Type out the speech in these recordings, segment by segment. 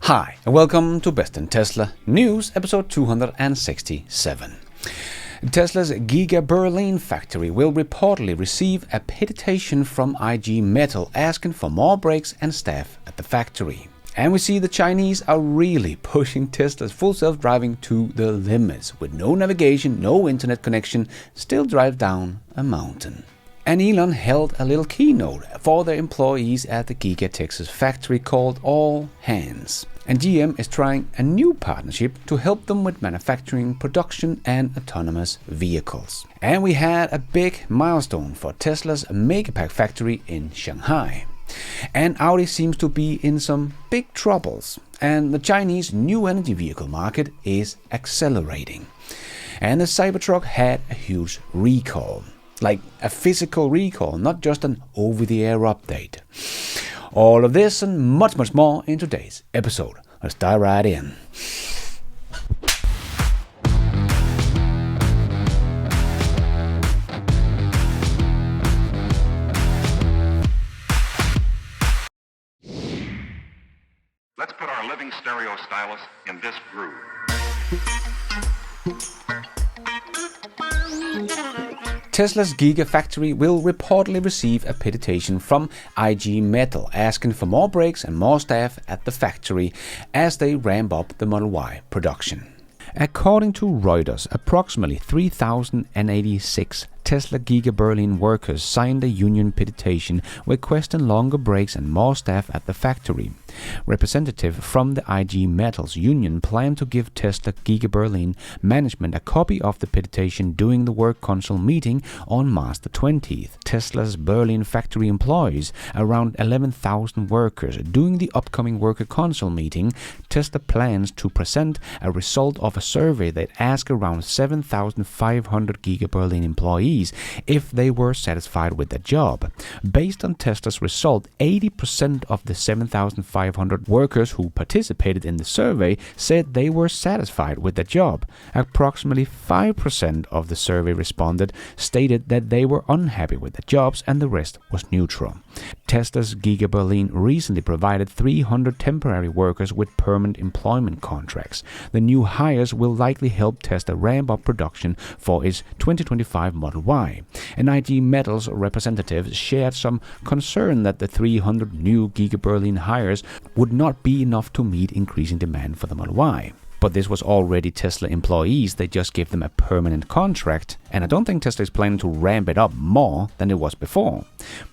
Hi, and welcome to Best in Tesla News, episode 267. Tesla's Giga Berlin factory will reportedly receive a petition from IG Metall asking for more brakes and staff at the factory. And we see the Chinese are really pushing Tesla's full self-driving to the limits. With no navigation, no internet connection, still drive down a mountain. And Elon held a little keynote for their employees at the Giga Texas factory called All Hands. And GM is trying a new partnership to help them with manufacturing, production and autonomous vehicles. And we had a big milestone for Tesla's Megapack factory in Shanghai. And Audi seems to be in some big troubles. And the Chinese new energy vehicle market is accelerating. And the Cybertruck had a huge recall. Like a physical recall, not just an over-the-air update. All of this and much more in today's episode. Let's dive right in. Let's put our living stereo stylus in this groove. Tesla's Giga factory will reportedly receive a petition from IG Metall asking for more brakes and more staff at the factory as they ramp up the Model Y production. According to Reuters, approximately 3,086 Tesla Giga Berlin workers signed a union petition requesting longer breaks and more staff at the factory. Representative from the IG Metall's union plan to give Tesla Giga Berlin management a copy of the petition during the work council meeting on March the 20th. Tesla's Berlin factory employs around 11,000 workers. During the upcoming worker council meeting, Tesla plans to present a result of a survey that asked around 7,500 Giga Berlin employees if they were satisfied with the job. Based on Tesla's result, 80% of the 7,500 workers who participated in the survey said they were satisfied with the job. Approximately 5% of the survey responded stated that they were unhappy with the jobs, and the rest was neutral. Tesla's Giga Berlin recently provided 300 temporary workers with permanent employment contracts. The new hires will likely help Tesla ramp up production for its 2025 Model Y. And IG Metall's representatives shared some concern that the 300 new Giga Berlin hires would not be enough to meet increasing demand for the Model Y. But this was already Tesla employees, they just gave them a permanent contract, and I don't think Tesla is planning to ramp it up more than it was before.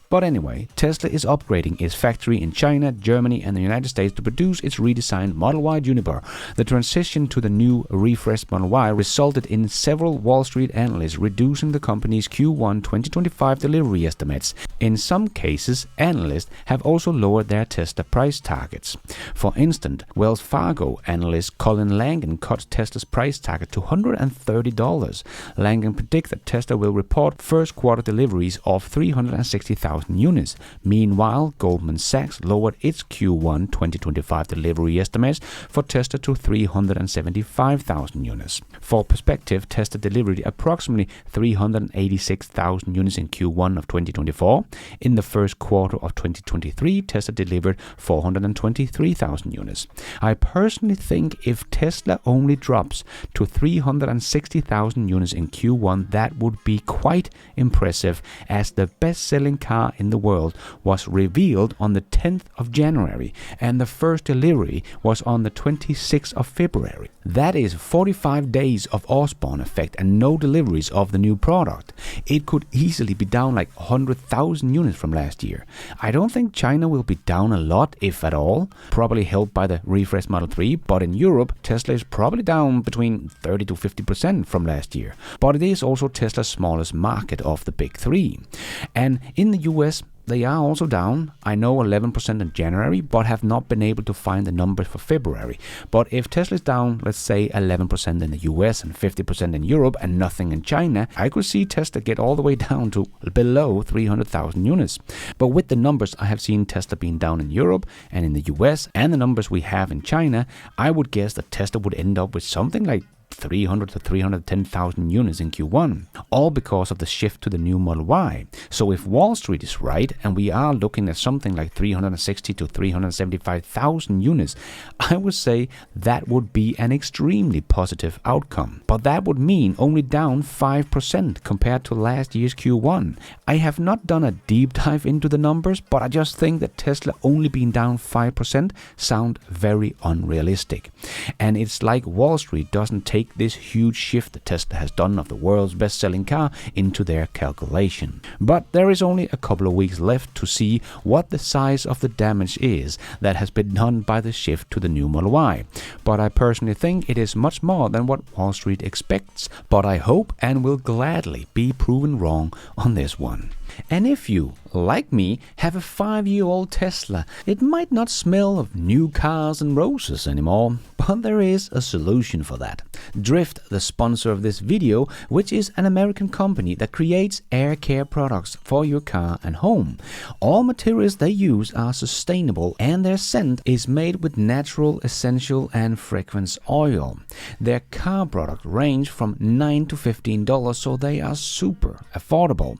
But anyway, Tesla is upgrading its factory in China, Germany and the United States to produce its redesigned Model Y Juniper. The transition to the new refreshed Model Y resulted in several Wall Street analysts reducing the company's Q1 2025 delivery estimates. In some cases, analysts have also lowered their Tesla price targets. For instance, Wells Fargo analyst Colin Langan cut Tesla's price target to $130. Langan predicts that Tesla will report first quarter deliveries of 360,000 units. Meanwhile, Goldman Sachs lowered its Q1 2025 delivery estimates for Tesla to 375,000 units. For perspective, Tesla delivered approximately 386,000 units in Q1 of 2024. In the first quarter of 2023, Tesla delivered 423,000 units. I personally think if Tesla only drops to 360,000 units in Q1, that would be quite impressive, as the best-selling car in the world was revealed on the 10th of January and the first delivery was on the 26th of February. That is 45 days of Osborne effect and no deliveries of the new product. It could easily be down like 100,000 units from last year. I don't think China will be down a lot, if at all, probably helped by the refreshed Model 3, but in Europe, Tesla is probably down between 30 to 50% from last year. But it is also Tesla's smallest market of the big three. And in the US, they are also down. I know 11% in January, but have not been able to find the numbers for February. But if Tesla is down, let's say 11% in the US and 50% in Europe and nothing in China, I could see Tesla get all the way down to below 300,000 units. But with the numbers I have seen Tesla being down in Europe and in the US and the numbers we have in China, I would guess that Tesla would end up with something like 300 to 310,000 units in Q1, all because of the shift to the new Model Y. So if Wall Street is right and we are looking at something like 360 to 375,000 units, I would say that would be an extremely positive outcome. But that would mean only down 5% compared to last year's Q1. I have not done a deep dive into the numbers, but I just think that Tesla only being down 5% sound very unrealistic. And it's like Wall Street doesn't take this huge shift that Tesla has done of the world's best-selling car into their calculation. But there is only a couple of weeks left to see what the size of the damage is that has been done by the shift to the new Model Y. But I personally think it is much more than what Wall Street expects, but I hope and will gladly be proven wrong on this one. And if you, like me, have a 5-year-old Tesla, it might not smell of new cars and roses anymore, but there is a solution for that. Drift, the sponsor of this video, which is an American company that creates air care products for your car and home. All materials they use are sustainable and their scent is made with natural, essential and fragrance oil. Their car products range from $9 to $15, so they are super affordable.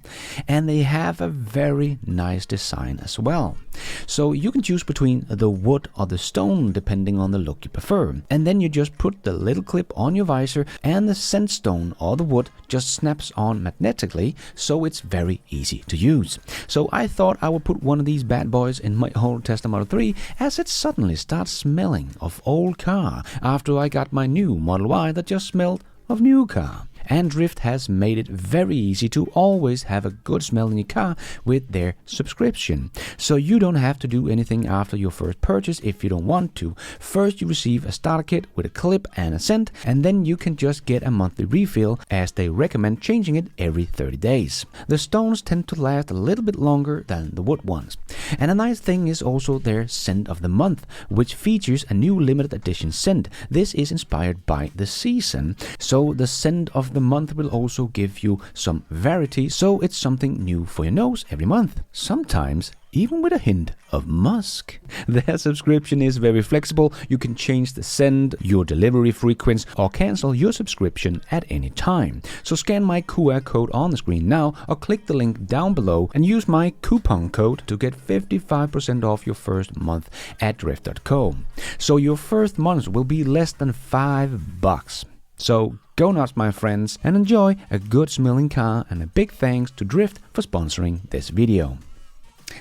And they have a very nice design as well. So you can choose between the wood or the stone depending on the look you prefer. And then you just put the little clip on your visor and the scent stone or the wood just snaps on magnetically, so it's very easy to use. So I thought I would put one of these bad boys in my old Tesla Model 3 as it suddenly starts smelling of old car after I got my new Model Y that just smelled of new car. And Drift has made it very easy to always have a good smell in your car with their subscription. So you don't have to do anything after your first purchase if you don't want to. First you receive a starter kit with a clip and a scent, and then you can just get a monthly refill as they recommend changing it every 30 days. The stones tend to last a little bit longer than the wood ones. And a nice thing is also their scent of the month, which features a new limited edition scent. This is inspired by the season, so the scent of the month will also give you some variety, so it's something new for your nose every month. Sometimes even with a hint of Musk. Their subscription is very flexible. You can change the scent, your delivery frequency, or cancel your subscription at any time. So scan my QR code on the screen now, or click the link down below and use my coupon code to get 55% off your first month at drift.co. So your first month will be less than $5. So go nuts, my friends, and enjoy a good smelling car, and a big thanks to Drift for sponsoring this video.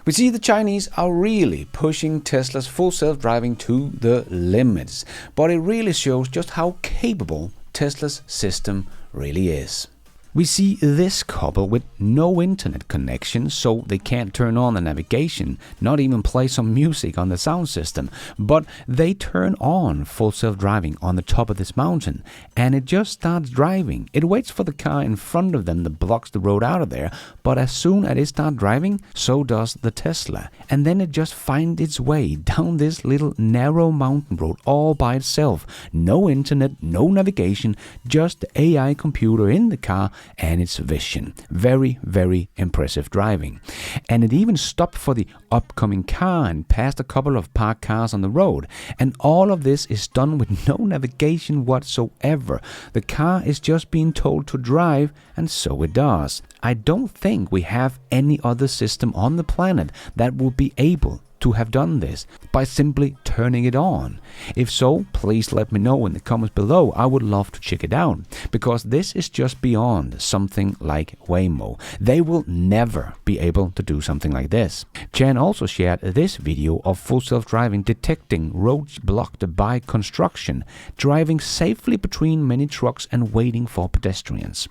We see the Chinese are really pushing Tesla's full self-driving to the limits, but it really shows just how capable Tesla's system really is. We see this couple with no internet connection, so they can't turn on the navigation, not even play some music on the sound system, but they turn on full self-driving on the top of this mountain, and it just starts driving. It waits for the car in front of them that blocks the road out of there, but as soon as it starts driving, so does the Tesla, and then it just finds its way down this little narrow mountain road all by itself. No internet, no navigation, just the AI computer in the car and its vision. Very, very impressive driving. And it even stopped for the upcoming car and passed a couple of parked cars on the road. And all of this is done with no navigation whatsoever. The car is just being told to drive, and so it does. I don't think we have any other system on the planet that will be able to have done this by simply turning it on. If so, please let me know in the comments below. I would love to check it out, because this is just beyond something like Waymo. They will never be able to do something like this. Chan also shared this video of full self-driving detecting roads blocked by construction, driving safely between many trucks and waiting for pedestrians.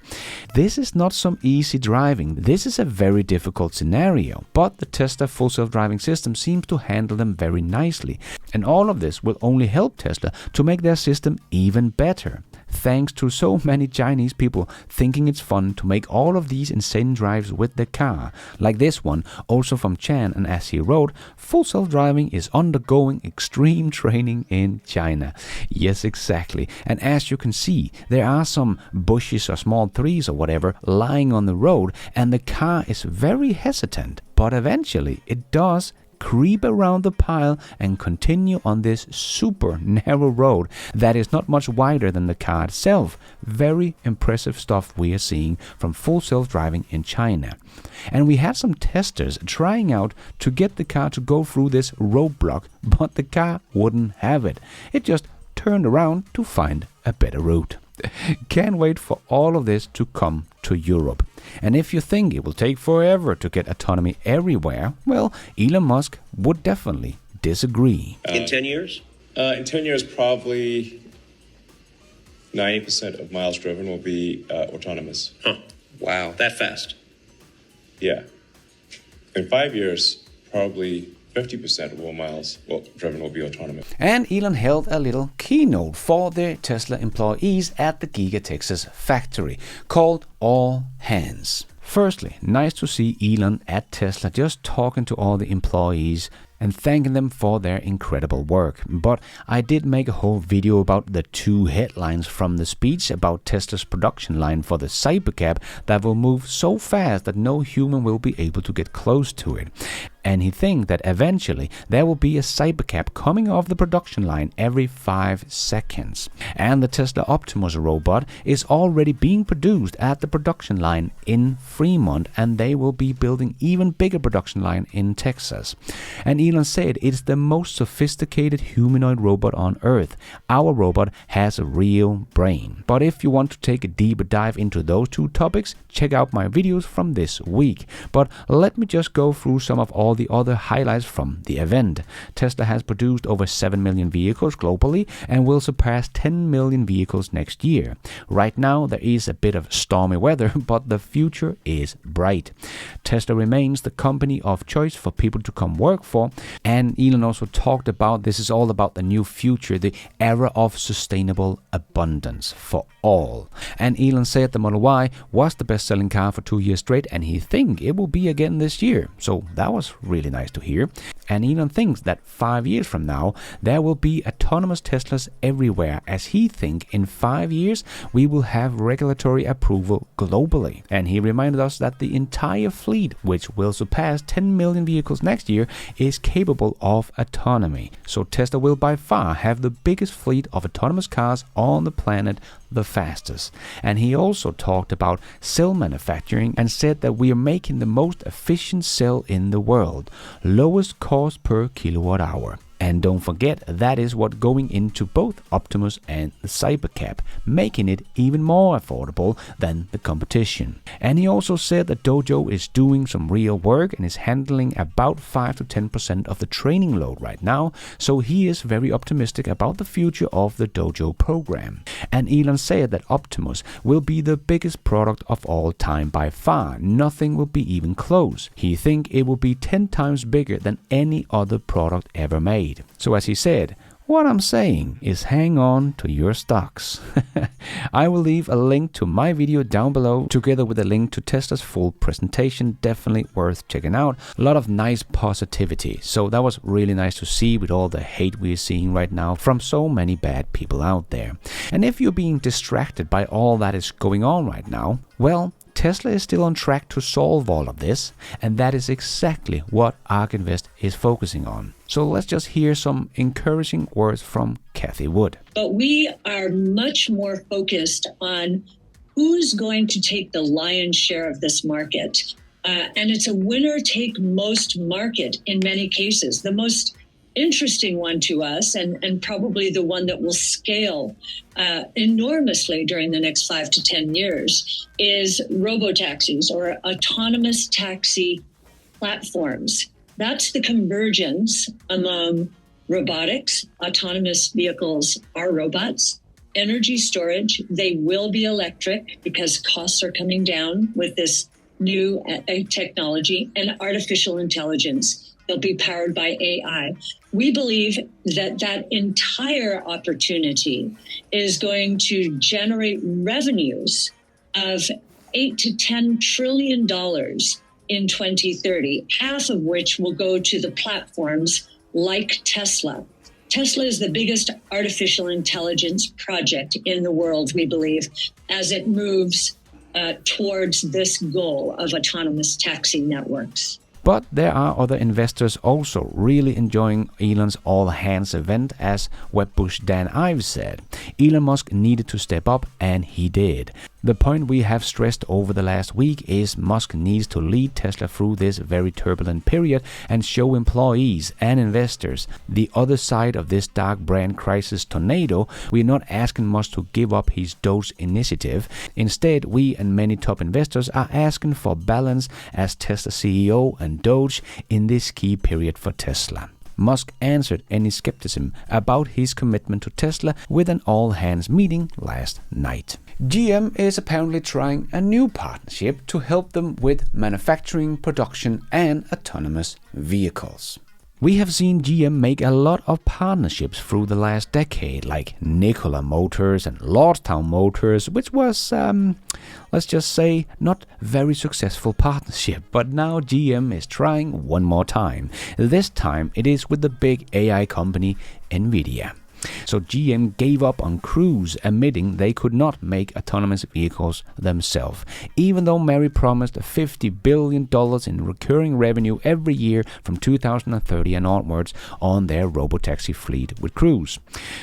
This is not some easy driving. This is a very difficult scenario, but the Tesla full self-driving system seems to handle them very nicely. And all of this will only help Tesla to make their system even better. Thanks to so many Chinese people thinking it's fun to make all of these insane drives with their car. Like this one, also from Chan, and as he wrote, full self-driving is undergoing extreme training in China. Yes, exactly. And as you can see, there are some bushes or small trees or whatever lying on the road, and the car is very hesitant. But eventually it does creep around the pile and continue on this super narrow road that is not much wider than the car itself. Very impressive stuff we are seeing from full self-driving in China. And we had some testers trying out to get the car to go through this roadblock, but the car wouldn't have it. It just turned around to find a better route. Can't wait for all of this to come to Europe. And if you think it will take forever to get autonomy everywhere, well, Elon Musk would definitely disagree. In 10 years? In 10 years, probably 90% of miles driven will be autonomous. Huh. Wow, that fast? Yeah. In 5 years, probably 50% of all miles driven will be autonomous. And Elon held a little keynote for the Tesla employees at the Giga Texas factory called All Hands. Firstly, nice to see Elon at Tesla just talking to all the employees and thanking them for their incredible work. But I did make a whole video about the 2 headlines from the speech about Tesla's production line for the Cybercab that will move so fast that no human will be able to get close to it. And he thinks that eventually there will be a Cybercab coming off the production line every 5 seconds. And the Tesla Optimus robot is already being produced at the production line in Fremont, and they will be building even bigger production line in Texas. And Elon said it's the most sophisticated humanoid robot on Earth. Our robot has a real brain. But if you want to take a deeper dive into those 2 topics, check out my videos from this week. But let me just go through some of all the other highlights from the event. Tesla has produced over 7 million vehicles globally and will surpass 10 million vehicles next year. Right now there is a bit of stormy weather, but the future is bright. Tesla remains the company of choice for people to come work for, and Elon also talked about this is all about the new future, the era of sustainable abundance for all. And Elon said the Model Y was the best-selling car for 2 years straight, and he thinks it will be again this year. So that was really nice to hear. And Elon thinks that 5 years from now there will be autonomous Teslas everywhere, as he thinks in 5 years we will have regulatory approval globally. And he reminded us that the entire fleet, which will surpass 10 million vehicles next year, is capable of autonomy. So Tesla will by far have the biggest fleet of autonomous cars on the planet, the fastest. And he also talked about cell manufacturing and said that we are making the most efficient cell in the world, lowest cost per kilowatt hour. And don't forget, that is what going into both Optimus and the Cybercab, making it even more affordable than the competition. And he also said that Dojo is doing some real work and is handling about 5 to 10% of the training load right now, so he is very optimistic about the future of the Dojo program. And Elon said that Optimus will be the biggest product of all time by far. Nothing will be even close. He thinks it will be 10 times bigger than any other product ever made. So as he said, what I'm saying is hang on to your stocks. I will leave a link to my video down below together with a link to Tesla's full presentation. Definitely worth checking out. A lot of nice positivity. So that was really nice to see with all the hate we're seeing right now from so many bad people out there. And if you're being distracted by all that is going on right now, well, Tesla is still on track to solve all of this, and that is exactly what ARK Invest is focusing on. So let's just hear some encouraging words from Kathy Wood. But we are much more focused on who's going to take the lion's share of this market. And it's a winner-take-most market in many cases. The most interesting one to us, and probably the one that will scale enormously during the next 5 to 10 years, is robotaxis or autonomous taxi platforms. That's the convergence among robotics. Autonomous vehicles are robots. Energy storage, they will be electric because costs are coming down with this new technology, and artificial intelligence. They'll be powered by AI. We believe that that entire opportunity is going to generate revenues of $8 to $10 trillion in 2030, half of which will go to the platforms like Tesla. Tesla is the biggest artificial intelligence project in the world, we believe, as it moves towards this goal of autonomous taxi networks. But there are other investors also really enjoying Elon's all-hands event, as Webbush Dan Ives said. Elon Musk needed to step up, and he did. The point we have stressed over the last week is Musk needs to lead Tesla through this very turbulent period and show employees and investors the other side of this dark brand crisis tornado. We're not asking Musk to give up his Doge initiative. Instead, we and many top investors are asking for balance as Tesla CEO and Doge in this key period for Tesla. Musk answered any skepticism about his commitment to Tesla with an all-hands meeting last night. GM is apparently trying a new partnership to help them with manufacturing, production, and autonomous vehicles. We have seen GM make a lot of partnerships through the last decade, like Nikola Motors and Lordstown Motors, which was, let's just say, not very successful partnership. But now GM is trying one more time. This time it is with the big AI company NVIDIA. So GM gave up on Cruise, admitting they could not make autonomous vehicles themselves, even though Mary promised $50 billion in recurring revenue every year from 2030 and onwards on their robotaxi fleet with Cruise.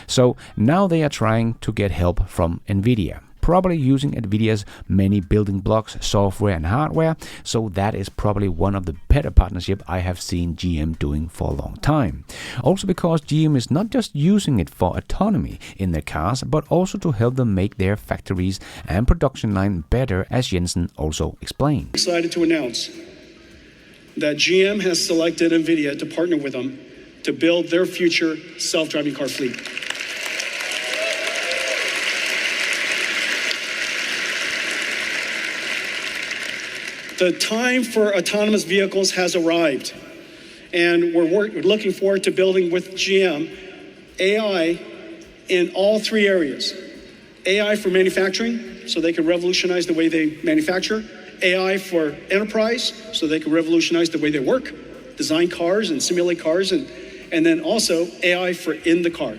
So now they are trying to get help from NVIDIA, probably using NVIDIA's many building blocks, software and hardware, so that is probably one of the better partnerships I have seen GM doing for a long time. Also because GM is not just using it for autonomy in their cars, but also to help them make their factories and production line better, as Jensen also explained. Excited to announce that GM has selected NVIDIA to partner with them to build their future self-driving car fleet. The time for autonomous vehicles has arrived, and we're looking forward to building with GM AI in all three areas. AI for manufacturing, so they can revolutionize the way they manufacture. AI for enterprise, so they can revolutionize the way they work, design cars and simulate cars, and then also AI for in the car.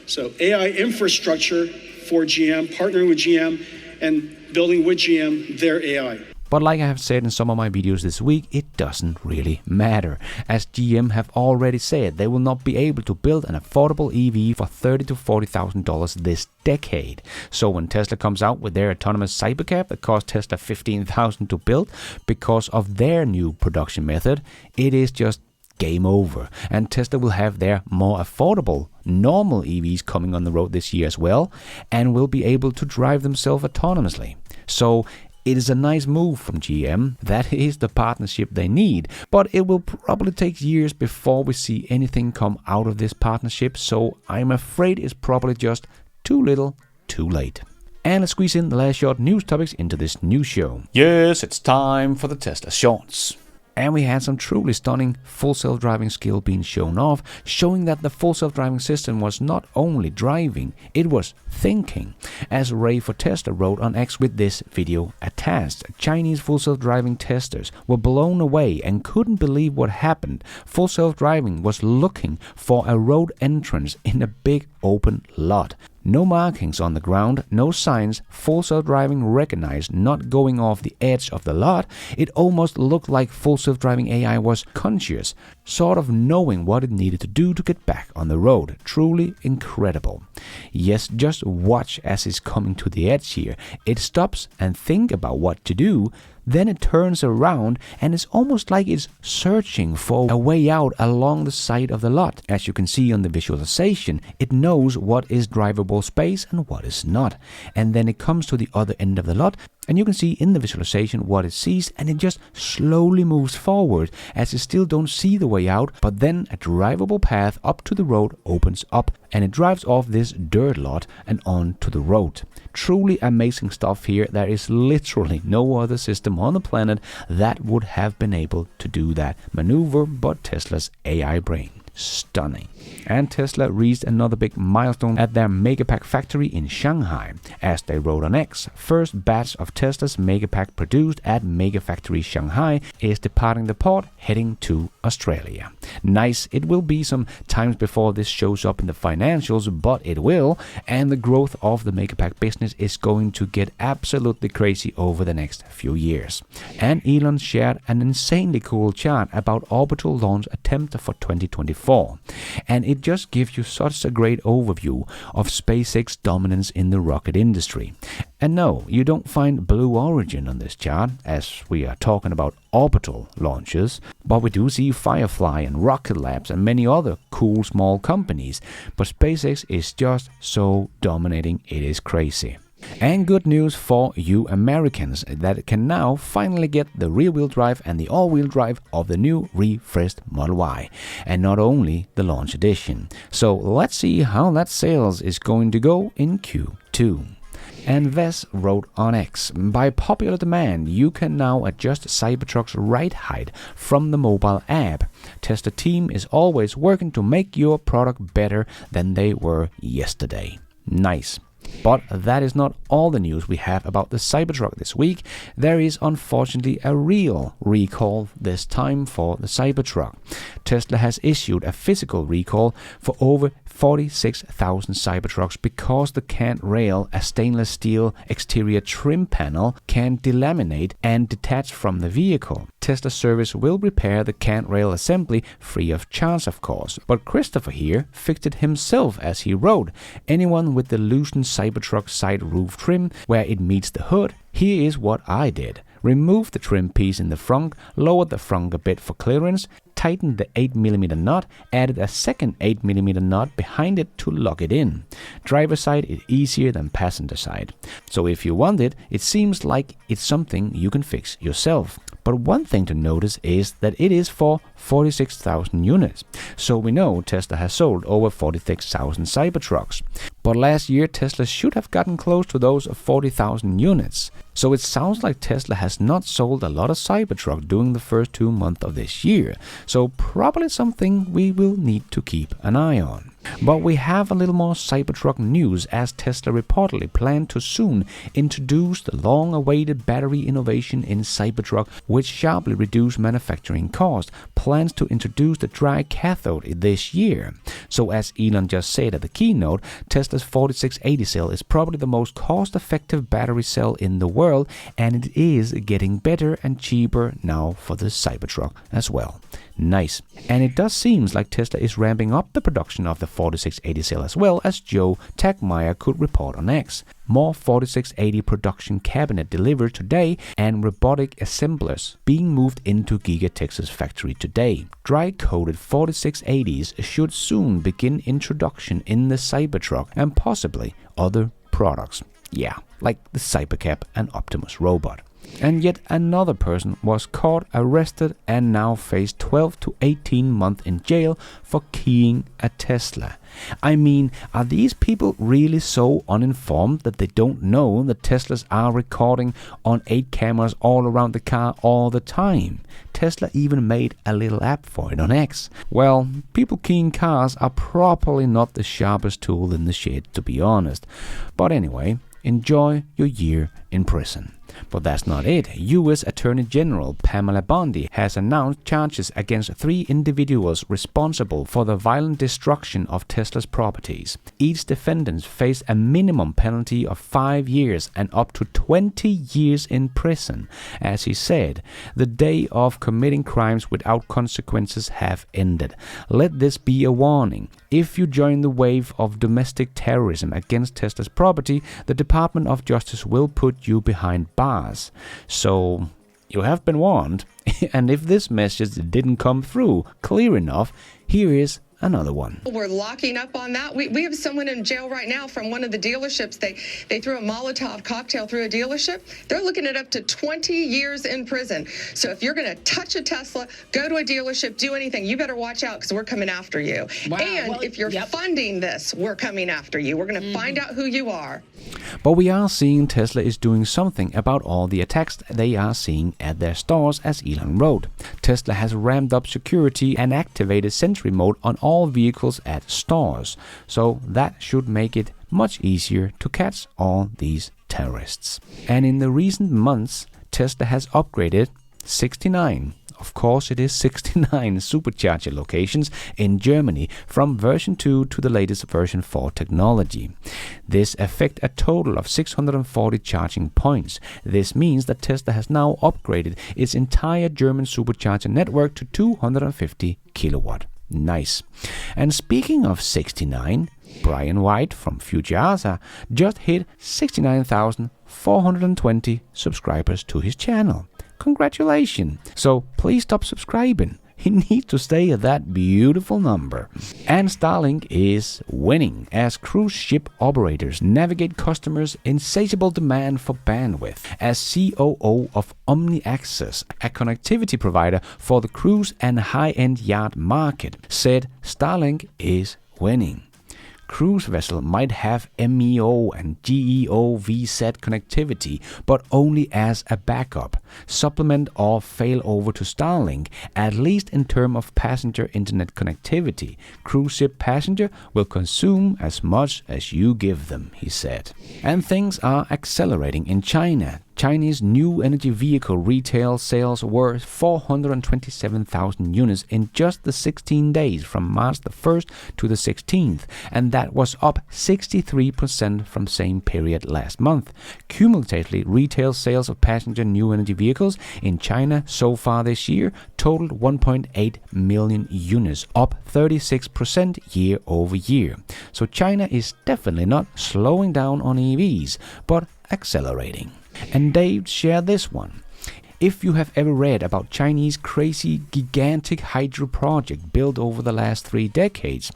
So AI infrastructure for GM, partnering with GM and building with GM their AI. But like I have said in some of my videos this week, it doesn't really matter, as GM have already said they will not be able to build an affordable EV for $30,000 to $40,000 this decade. So when Tesla comes out with their autonomous Cybercab that cost Tesla $15,000 to build because of their new production method, it is just game over, and Tesla will have their more affordable normal EVs coming on the road this year as well, and will be able to drive themselves autonomously. So it is a nice move from GM. That is the partnership they need. But it will probably take years before we see anything come out of this partnership. So I'm afraid it's probably just too little, too late. And let's squeeze in the last short news topics into this new show. Yes, it's time for the Tesla shorts. And we had some truly stunning full self-driving skill being shown off, showing that the full self-driving system was not only driving, it was thinking. As Ray for Tesla wrote on X with this video attached, Chinese full self-driving testers were blown away and couldn't believe what happened. Full self-driving was looking for a road entrance in a big open lot. No markings on the ground, no signs, full self-driving recognized not going off the edge of the lot. It almost looked like full self-driving AI was conscious, sort of knowing what it needed to do to get back on the road. Truly incredible. Yes, just watch as it's coming to the edge here. It stops and thinks about what to do. Then it turns around and it's almost like it's searching for a way out along the side of the lot. As you can see on the visualization, it knows what is drivable space and what is not. And then it comes to the other end of the lot, and you can see in the visualization what it sees, and it just slowly moves forward as it still don't see the way out. But then a drivable path up to the road opens up and it drives off this dirt lot and onto the road. Truly amazing stuff here. There is literally no other system on the planet that would have been able to do that maneuver but Tesla's AI brain. stunning. And Tesla reached another big milestone at their Megapack factory in Shanghai. As they wrote on X, first batch of Tesla's Megapack produced at Megafactory Shanghai is departing the port heading to Australia. Nice, it will be some times before this shows up in the financials, but it will, and the growth of the Megapack business is going to get absolutely crazy over the next few years. And Elon shared an insanely cool chart about orbital launch attempt for 2024. And it just gives you such a great overview of SpaceX dominance in the rocket industry. And no, you don't find Blue Origin on this chart, as we are talking about orbital launches, but we do see Firefly and Rocket Labs and many other cool small companies. But SpaceX is just so dominating, it is crazy. And good news for you Americans that can now finally get the rear-wheel drive and the all-wheel drive of the new refreshed Model Y, and not only the launch edition. So let's see how that sales is going to go in Q2. And Vess wrote on X, by popular demand, you can now adjust Cybertruck's ride height from the mobile app. Tesla team is always working to make your product better than they were yesterday. Nice. But that is not all the news we have about the Cybertruck this week. There is unfortunately a real recall this time for the Cybertruck. Tesla has issued a physical recall for over 46,000 Cybertrucks because the cant rail, a stainless steel exterior trim panel, can delaminate and detach from the vehicle. Tesla service will repair the cant rail assembly free of charge, of course. But Christopher here fixed it himself, as he wrote, anyone with the loosened Cybertruck side roof trim where it meets the hood, here is what I did. Remove the trim piece in the front, lowered the front a bit for clearance, tightened the 8mm knot, added a second 8mm knot behind it to lock it in. Driver side is easier than passenger side. So if you want it, it seems like it's something you can fix yourself. But one thing to notice is that it is for 46,000 units. So we know Tesla has sold over 46,000 Cybertrucks. But last year Tesla should have gotten close to those 40,000 units. So it sounds like Tesla has not sold a lot of Cybertruck during the first 2 months of this year. So probably something we will need to keep an eye on. But we have a little more Cybertruck news, as Tesla reportedly plan to soon introduce the long-awaited battery innovation in Cybertruck, which sharply reduce manufacturing costs. Plans to introduce the dry cathode this year. So as Elon just said at the keynote, Tesla's 4680 cell is probably the most cost-effective battery cell in the world, and it is getting better and cheaper now for the Cybertruck as well. Nice. And it does seem like Tesla is ramping up the production of the 4680 cell as well, as Joe Tagmeyer could report on X. More 4680 production cabinet delivered today, and robotic assemblers being moved into Giga Texas factory today. Dry-coated 4680s should soon begin introduction in the Cybertruck and possibly other products. Yeah, like the Cybercab and Optimus robot. And yet another person was caught, arrested, and now faced 12 to 18 months in jail for keying a Tesla. I mean, are these people really so uninformed that they don't know that Teslas are recording on 8 cameras all around the car all the time? Tesla even made a little app for it on X. Well, people keying cars are probably not the sharpest tool in the shed, to be honest. But anyway, enjoy your year in prison. But that's not it. U.S. Attorney General Pamela Bondi has announced charges against 3 individuals responsible for the violent destruction of Tesla's properties. Each defendant faced a minimum penalty of 5 years and up to 20 years in prison. As he said, the day of committing crimes without consequences have ended. Let this be a warning. If you join the wave of domestic terrorism against Tesla's property, the Department of Justice will put you behind bars. So you have been warned. And if this message didn't come through clear enough, here is another one. We're locking up on that. We have someone in jail right now from one of the dealerships. They threw a Molotov cocktail through a dealership. They're looking at up to 20 years in prison. So if you're going to touch a Tesla, go to a dealership, do anything, you better watch out, because we're coming after you. Wow. And if you're funding this, we're coming after you. We're going to find out who you are. But we are seeing Tesla is doing something about all the attacks they are seeing at their stores, as Elon wrote. Tesla has ramped up security and activated Sentry mode on all vehicles at stores, so that should make it much easier to catch all these terrorists. And in the recent months, Tesla has upgraded 69. Of course, it is 69 supercharger locations in Germany from version 2 to the latest version 4 technology. This affects a total of 640 charging points. This means that Tesla has now upgraded its entire German supercharger network to 250 kilowatt. Nice. And speaking of 69, Brian White from Fujitsu just hit 69,420 subscribers to his channel. Congratulations. So please stop subscribing. He needs to stay at that beautiful number. And Starlink is winning as cruise ship operators navigate customers' insatiable demand for bandwidth. As COO of Omni Access, a connectivity provider for the cruise and high-end yacht market, said Starlink is winning. Cruise vessel might have MEO and GEO VZ connectivity, but only as a backup, supplement or fail over to Starlink, at least in terms of passenger internet connectivity. Cruise ship passenger will consume as much as you give them, he said. And things are accelerating in China. Chinese new energy vehicle retail sales were 427,000 units in just the 16 days from March the 1st to the 16th, and that was up 63% from same period last month. Cumulatively, retail sales of passenger new energy vehicles in China so far this year totaled 1.8 million units, up 36% year over year. So China is definitely not slowing down on EVs, but accelerating. And Dave shared this one. If you have ever read about Chinese crazy gigantic hydro project built over the last 3 decades,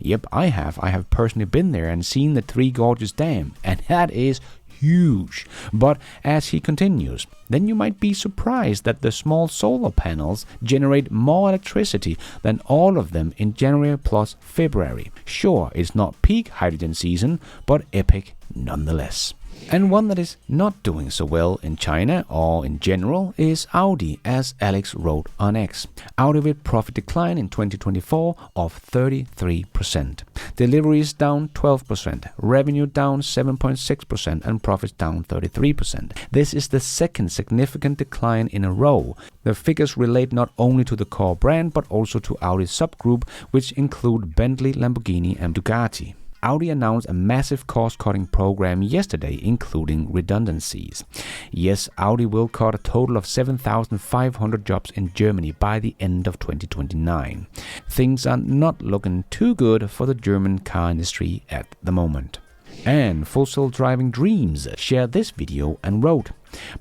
yep, I have. I have personally been there and seen the Three Gorges Dam, and that is huge. But as he continues, then you might be surprised that the small solar panels generate more electricity than all of them in January plus February. Sure, it's not peak hydrogen season, but epic nonetheless. And one that is not doing so well in China or in general is Audi, as Alex wrote on X. Audi with profit decline in 2024 of 33%. Deliveries down 12%, revenue down 7.6% and profits down 33%. This is the second significant decline in a row. The figures relate not only to the core brand but also to Audi's subgroup, which include Bentley, Lamborghini and Bugatti. Audi announced a massive cost-cutting program yesterday, including redundancies. Yes, Audi will cut a total of 7,500 jobs in Germany by the end of 2029. Things are not looking too good for the German car industry at the moment. And Full Self-Driving Dreams shared this video and wrote,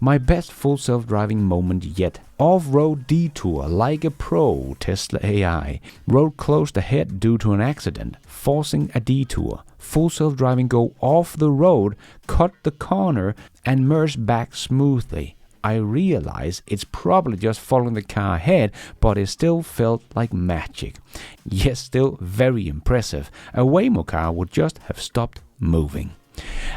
"My best full self-driving moment yet. Off-road detour like a pro, Tesla AI. Road closed ahead due to an accident, forcing a detour. Full self-driving go off the road, cut the corner and merge back smoothly. I realize it's probably just following the car ahead, but it still felt like magic. Yes, still very impressive. A Waymo car would just have stopped moving."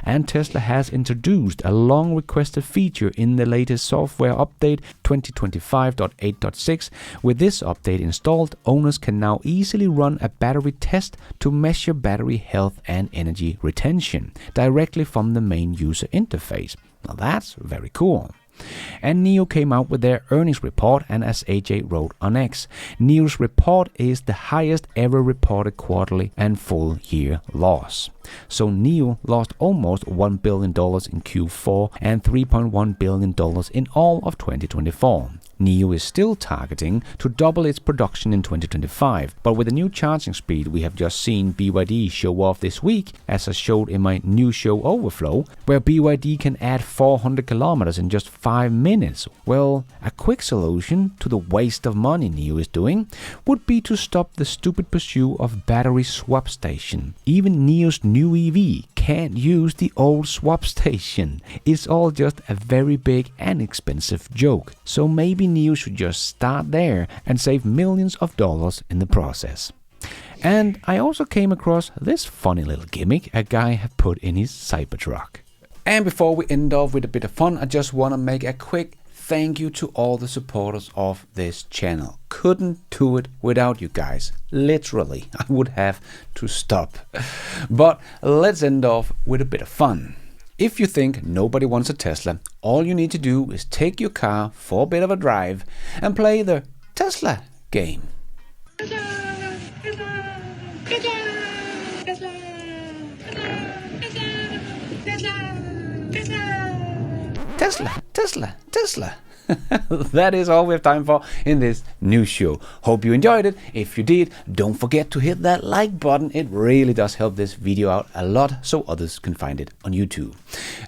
And Tesla has introduced a long requested feature in the latest software update 2025.8.6. With this update installed, owners can now easily run a battery test to measure battery health and energy retention directly from the main user interface. Now that's very cool. And NIO came out with their earnings report, and as AJ wrote on X, NIO's report is the highest ever reported quarterly and full year loss. So NIO lost almost $1 billion in Q4 and $3.1 billion in all of 2024. NIO is still targeting to double its production in 2025, but with the new charging speed we have just seen BYD show off this week, as I showed in my new show Overflow, where BYD can add 400 kilometers in just 5 minutes, well, a quick solution to the waste of money NIO is doing would be to stop the stupid pursuit of battery swap station. Even NIO's new EV can't use the old swap station. It's all just a very big and expensive joke. So maybe NIO should just start there and save millions of dollars in the process. And I also came across this funny little gimmick a guy had put in his Cybertruck. And before we end off with a bit of fun, I just want to make a quick thank you to all the supporters of this channel. Couldn't do it without you guys. Literally, I would have to stop. But let's end off with a bit of fun. If you think nobody wants a Tesla, all you need to do is take your car for a bit of a drive and play the Tesla game. Tesla, Tesla, Tesla. That is all we have time for in this news show. Hope you enjoyed it. If you did, don't forget to hit that like button. It really does help this video out a lot so others can find it on YouTube.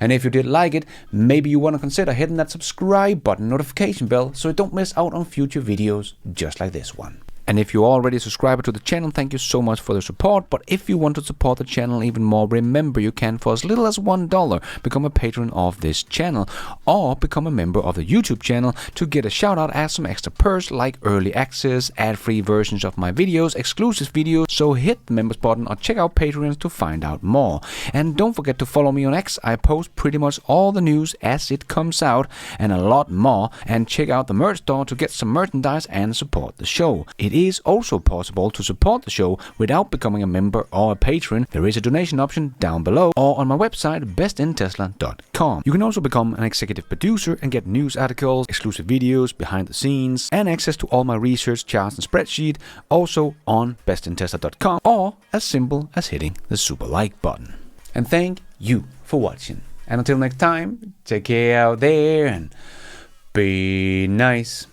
And if you did like it, maybe you want to consider hitting that subscribe button, notification bell, so you don't miss out on future videos just like this one. And if you're already a subscriber to the channel, thank you so much for the support. But if you want to support the channel even more, remember you can, for as little as $1, become a patron of this channel or become a member of the YouTube channel to get a shout out as some extra perks like early access, ad-free versions of my videos, exclusive videos. So hit the members button or check out Patreon to find out more. And don't forget to follow me on X. I post pretty much all the news as it comes out and a lot more. And check out the merch store to get some merchandise and support the show. It is also possible to support the show without becoming a member or a patron. There is a donation option down below or on my website bestintesla.com. You can also become an executive producer and get news articles, exclusive videos, behind the scenes, and access to all my research charts and spreadsheet also on bestintesla.com, or as simple as hitting the super like button. And thank you for watching. And until next time, take care out there and be nice.